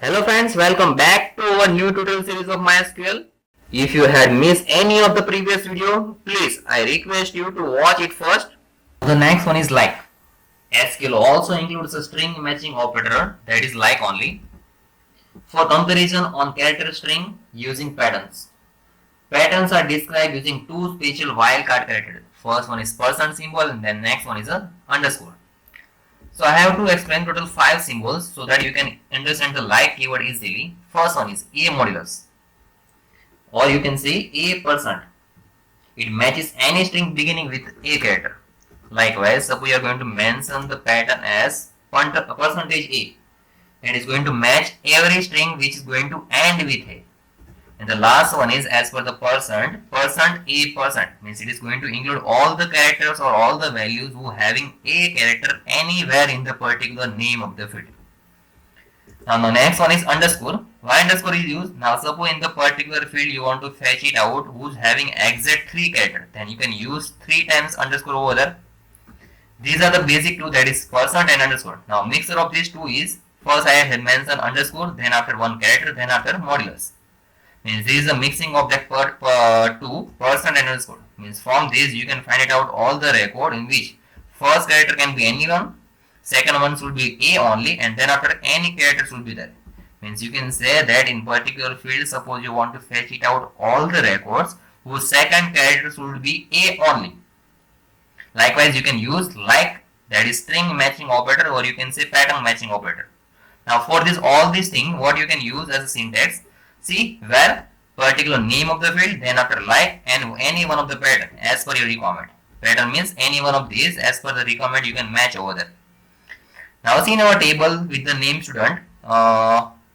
Hello friends, welcome back to our new tutorial series of MySQL. If you had missed any of the previous video, please I request you to watch it first. The next one is like. SQL also includes a string matching operator that is like only for comparison on character string using patterns. Patterns are described using two special wildcard characters. First one is % symbol and then next one is a underscore. So I have to explain total 5 symbols so that you can understand the like keyword easily. First one is A modulus, or you can say A%. It matches any string beginning with A character. Likewise, suppose you are going to mention the pattern as percentage %A, and it's going to match every string which is going to end with A. And the last one is as per the %A%, means it is going to include all the characters or all the values who having a character anywhere in the particular name of the field. Now the next one is underscore. Why underscore is used? Now suppose in the particular field you want to fetch it out who's having exact 3 characters, then you can use 3 times underscore over there. These are the basic two, that is % and underscore. Now mixture of these two is, first I have mentioned underscore, then after one character, then after modulus. Means this is a mixing of that two % and underscore. Means from this you can find it out all the record in which first character can be anyone, second one should be A only, and then after any character should be there. Means you can say that in particular field, suppose you want to fetch it out all the records whose second character should be A only. Likewise you can use like, that is string matching operator, or you can say pattern matching operator. Now for this all these things, what you can use as a syntax, see where particular name of the field, then after like and any one of the pattern as per your requirement. Pattern means any one of these as per the requirement you can match over there. Now see in our table with the name student,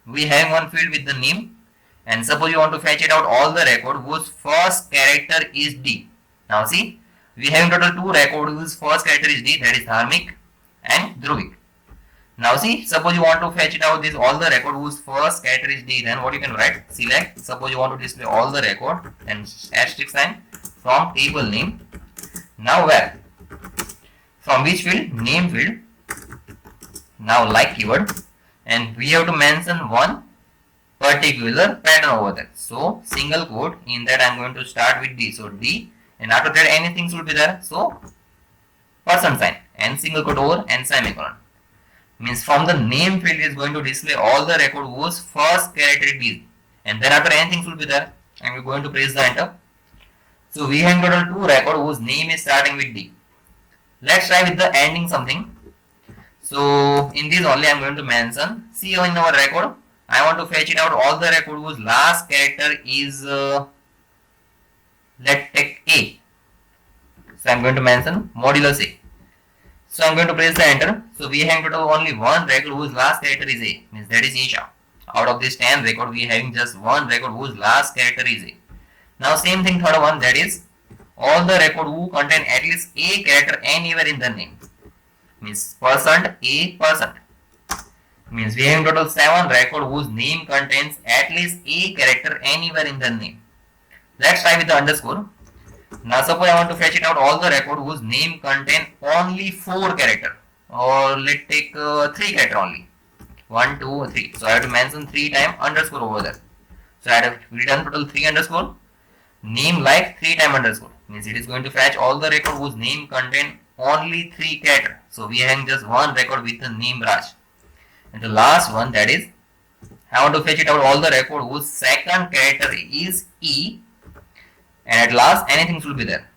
we have one field with the name, and suppose you want to fetch it out all the record whose first character is D. Now see, we have in total 2 records whose first character is D, that is Dharmik and Dhruvik. Now see, suppose you want to fetch it out this all the record whose first character is D, then what you can write, select, suppose you want to display all the record and asterisk sign from table name. Now where? From which field? Name field. Now like keyword, and we have to mention one particular pattern over there. So single quote, in that I am going to start with D. So D, and after that anything should be there. So % sign and single quote over and semicolon. Means from the name field is going to display all the record whose first character is D, and then after anything should be there, and we're going to press the enter. So we have total 2 record whose name is starting with D. Let's try with the ending something. So in this only I am going to mention, see in our record, I want to fetch it out all the record whose last character is let's take A. So I am going to mention modulus A. So I am going to press the enter. So we have total only one record whose last character is A, means that is Isha. Out of this 10 record, we are having just one record whose last character is A. Now same thing third one, that is all the record who contain at least A character anywhere in the name. Means %A%. Means we have total 7 record whose name contains at least A character anywhere in the name. Let's try with the underscore. Now suppose I want to fetch it out all the record whose name contain only 4 character, or let's take 3 character only, 1, 2, 3. So I have to mention 3 times underscore over there. So I have written total 3 underscore, name like 3 times underscore, means it is going to fetch all the record whose name contain only 3 character. So we have just one record with the name Raj, and the last one, that is I want to fetch it out all the record whose second character is E, and at last anything should be there.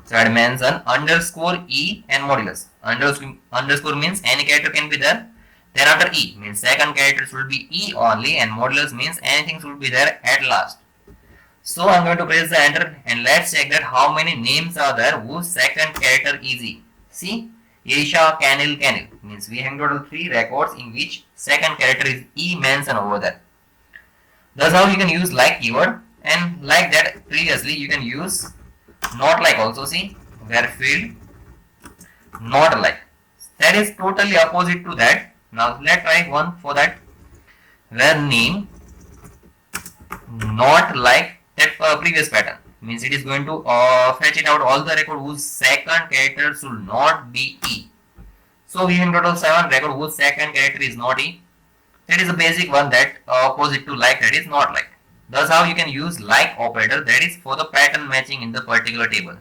So I mention underscore E and modulus. Underscore means any character can be there. Then after E means second character should be E only, and modulus means anything should be there at last. So I am going to press the enter, and let's check that how many names are there whose second character is E. See, Isha, Kanil, means we have total 3 records in which second character is E mentioned over there. That's how you can use like keyword. And like that previously you can use not like also, see where field not like, that is totally opposite to that. Now let's try one for that, where name not like that previous pattern, means it is going to fetch it out all the record whose second character should not be E. So we have total 7 record whose second character is not E. That is a basic one, that opposite to like, that is not like. Thus how you can use like operator, that is for the pattern matching in the particular table.